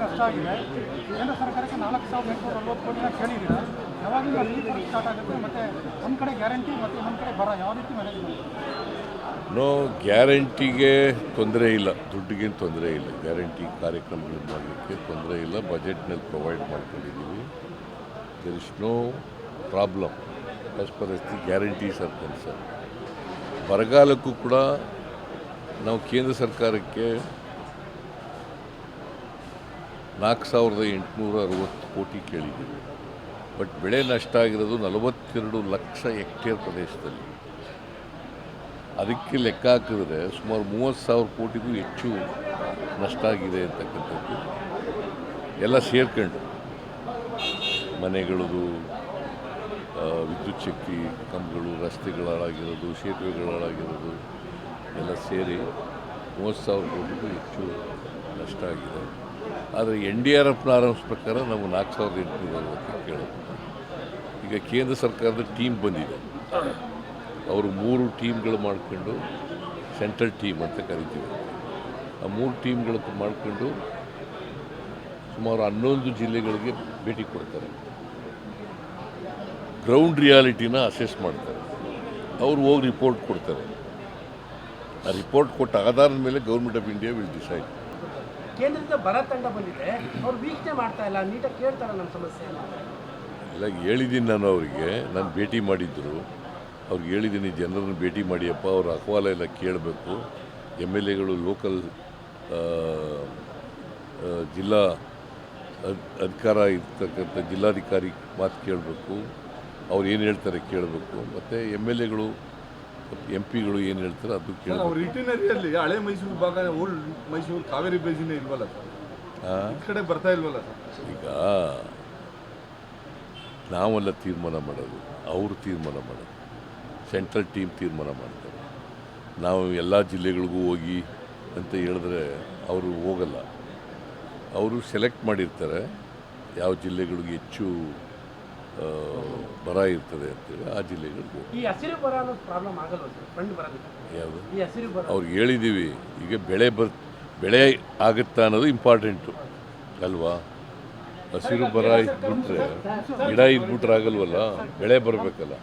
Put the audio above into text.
ಅಷ್ಟಾಗಿದೆ. ಕೇಂದ್ರ ಸರ್ಕಾರಕ್ಕೆ 4,840 ಕೋಟಿನ ಕೇಳಿದ್ದೀರಾ? ಯಾವಾಗಿಂದ ರೀಫಂಡ್ ಸ್ಟಾರ್ಟ್ ಆಗುತ್ತೆ? ಮತ್ತು ಒಂದು ಕಡೆ ಗ್ಯಾರಂಟಿ ಮತ್ತು ಇನ್ನೊಂದು ಕಡೆ ಬರ ಯಾವ ರೀತಿ ಮ್ಯಾನೇಜ್ ಮಾಡುತ್ತೆ? ನೋ, ಗ್ಯಾರಂಟಿಗೆ ತೊಂದರೆ ಇಲ್ಲ, ದುಡ್ಡಿಗೇನು ತೊಂದರೆ ಇಲ್ಲ. ಗ್ಯಾರಂಟಿ ಕಾರ್ಯಕ್ರಮಗಳು ಮಾಡಲಿಕ್ಕೆ ತೊಂದರೆ ಇಲ್ಲ. ಬಜೆಟ್ನಲ್ಲಿ ಪ್ರೊವೈಡ್ ಮಾಡ್ಕೊಂಡಿದ್ದೀವಿ. There is no problem as per as the guarantees are concern. ಬರಗಾಲಕ್ಕೂ ಕೂಡ ನಾವು ಕೇಂದ್ರ ಸರ್ಕಾರಕ್ಕೆ 4,860 ಕೋಟಿ ಕೇಳಿದ್ದೀವಿ. ಬಟ್ ಬೆಳೆ ನಷ್ಟ ಆಗಿರೋದು 42 ಲಕ್ಷ ಹೆಕ್ಟೇರ್ ಪ್ರದೇಶದಲ್ಲಿ. ಅದಕ್ಕೆ ಲೆಕ್ಕ ಹಾಕಿದ್ರೆ ಸುಮಾರು 30,000 ಕೋಟಿಗೂ ಹೆಚ್ಚು ನಷ್ಟ ಆಗಿದೆ ಅಂತಕ್ಕಂಥದ್ದು ಎಲ್ಲ ಸೇರ್ಕೊಂಡು, ಮನೆಗಳದು, ವಿದ್ಯುತ್ ಶಕ್ತಿ ಕಂಬಗಳು, ರಸ್ತೆಗಳು ಹಾಳಾಗಿರೋದು, ಸೇತುವೆಗಳು ಹಾಳಾಗಿರೋದು ಎಲ್ಲ ಸೇರಿ 30,000 ಕೋಟಿಗೂ ಹೆಚ್ಚು ನಷ್ಟ ಆಗಿದೆ. ಆದರೆ NDRF ನಾರ್ಮ್ಸ್ ಪ್ರಕಾರ ನಾವು 4,860 ಕೇಳೋದು. ಈಗ ಕೇಂದ್ರ ಸರ್ಕಾರದ ಟೀಮ್ ಬಂದಿದೆ. ಅವರು 3 ಟೀಮ್ಗಳು ಮಾಡ್ಕೊಂಡು, ಸೆಂಟ್ರಲ್ ಟೀಮ್ ಅಂತ ಕರಿತೀವಿ, ಆ 3 ಟೀಮ್ಗಳು ಮಾಡಿಕೊಂಡು ಸುಮಾರು 11 ಜಿಲ್ಲೆಗಳಿಗೆ ಭೇಟಿ ಕೊಡ್ತಾರೆ. ಗ್ರೌಂಡ್ ರಿಯಾಲಿಟಿನ ಅಸೆಸ್ ಮಾಡ್ತಾರೆ. ಅವರು ಹೋಗಿ ರಿಪೋರ್ಟ್ ಕೊಡ್ತಾರೆ. ಆ ರಿಪೋರ್ಟ್ ಕೊಟ್ಟ ಆಧಾರದ ಮೇಲೆ government of India will decide. ಕೇಂದ್ರದಿಂದ ಬರ ತಂಡ ಬಂದಿದೆ, ಅವ್ರು ವೀಕ್ಷಣೆ ಮಾಡ್ತಾ ಇಲ್ಲ, ನೀಟಾಗಿ ಕೇಳ್ತಾರೆ ನಮ್ಮ ಸಮಸ್ಯೆ ಇಲ್ಲ. ಹೇಳಿದ್ದೀನಿ ನಾನು ಅವರಿಗೆ, ನಾನು ಭೇಟಿ ಮಾಡಿದ್ದರು, ಅವ್ರಿಗೆ ಹೇಳಿದ್ದೀನಿ ಜನರನ್ನು ಭೇಟಿ ಮಾಡಿಯಪ್ಪ, ಅವ್ರ ಅಹವಾಲ ಎಲ್ಲ ಕೇಳಬೇಕು. MLAಗಳು, ಲೋಕಲ್ ಜಿಲ್ಲಾ ಅಧಿಕಾರ ಇರ್ತಕ್ಕಂಥ ಜಿಲ್ಲಾಧಿಕಾರಿ ಮಾತು ಕೇಳಬೇಕು, ಅವ್ರು ಏನು ಹೇಳ್ತಾರೆ ಕೇಳಬೇಕು. ಮತ್ತು MLAಗಳು, MP ಗಳು ಏನು ಹೇಳ್ತಾರೆ ಅದು ಕೇಳಬೇಕು. ರಿಟರ್ನರಿಯಲ್ಲಿ ಹಳೆ ಮೈಸೂರು ಭಾಗ, ಓಲ್ಡ್ ಮೈಸೂರು ಕಾವೇರಿ ಬೇಸಿನ ಇಲ್ವಲ್ಲ ಸರ್, ಈ ಕಡೆ ಬರ್ತಾ ಇಲ್ವಲ್ಲ ಸರ್? ಈಗ ನಾವೆಲ್ಲ ತೀರ್ಮಾನ ಮಾಡೋದು, ಅವರು ತೀರ್ಮಾನ ಮಾಡೋದು, ಸೆಂಟ್ರಲ್ ಟೀಮ್ ತೀರ್ಮಾನ ಮಾಡ್ತಾರೆ. ನಾವು ಎಲ್ಲ ಜಿಲ್ಲೆಗಳಿಗೂ ಹೋಗಿ ಅಂತ ಹೇಳಿದ್ರೆ ಅವರು ಹೋಗಲ್ಲ. ಅವರು ಸೆಲೆಕ್ಟ್ ಮಾಡಿರ್ತಾರೆ ಯಾವ ಜಿಲ್ಲೆಗಳಿಗೆ ಹೆಚ್ಚು ಬರ ಇರ್ತದೆ ಅಂತೇಳಿ ಆ ಜಿಲ್ಲೆಗಳಿಗೆ. ಈ ಹಸಿರು ಬರ ಅನ್ನೋ ಪ್ರಾಬ್ಲಮ್ ಆಗಲ್ಲ ಸರ್, ಫಂಡ್ ಬರೋದಿಲ್ಲ. ಯಾವುದು? ಈ ಹಸಿರು ಬರ ಅವ್ರಿಗೆ ಹೇಳಿದ್ದೀವಿ. ಈಗ ಬೆಳೆ ಆಗುತ್ತಾ ಅನ್ನೋದು ಇಂಪಾರ್ಟೆಂಟು ಅಲ್ವಾ? ಹಸಿರು ಬರ ಇದ್ಬಿಟ್ರೆ, ಗಿಡ ಇದ್ಬಿಟ್ರೆ ಆಗಲ್ವಲ್ಲ, ಬೆಳೆ ಬರಬೇಕಲ್ಲ.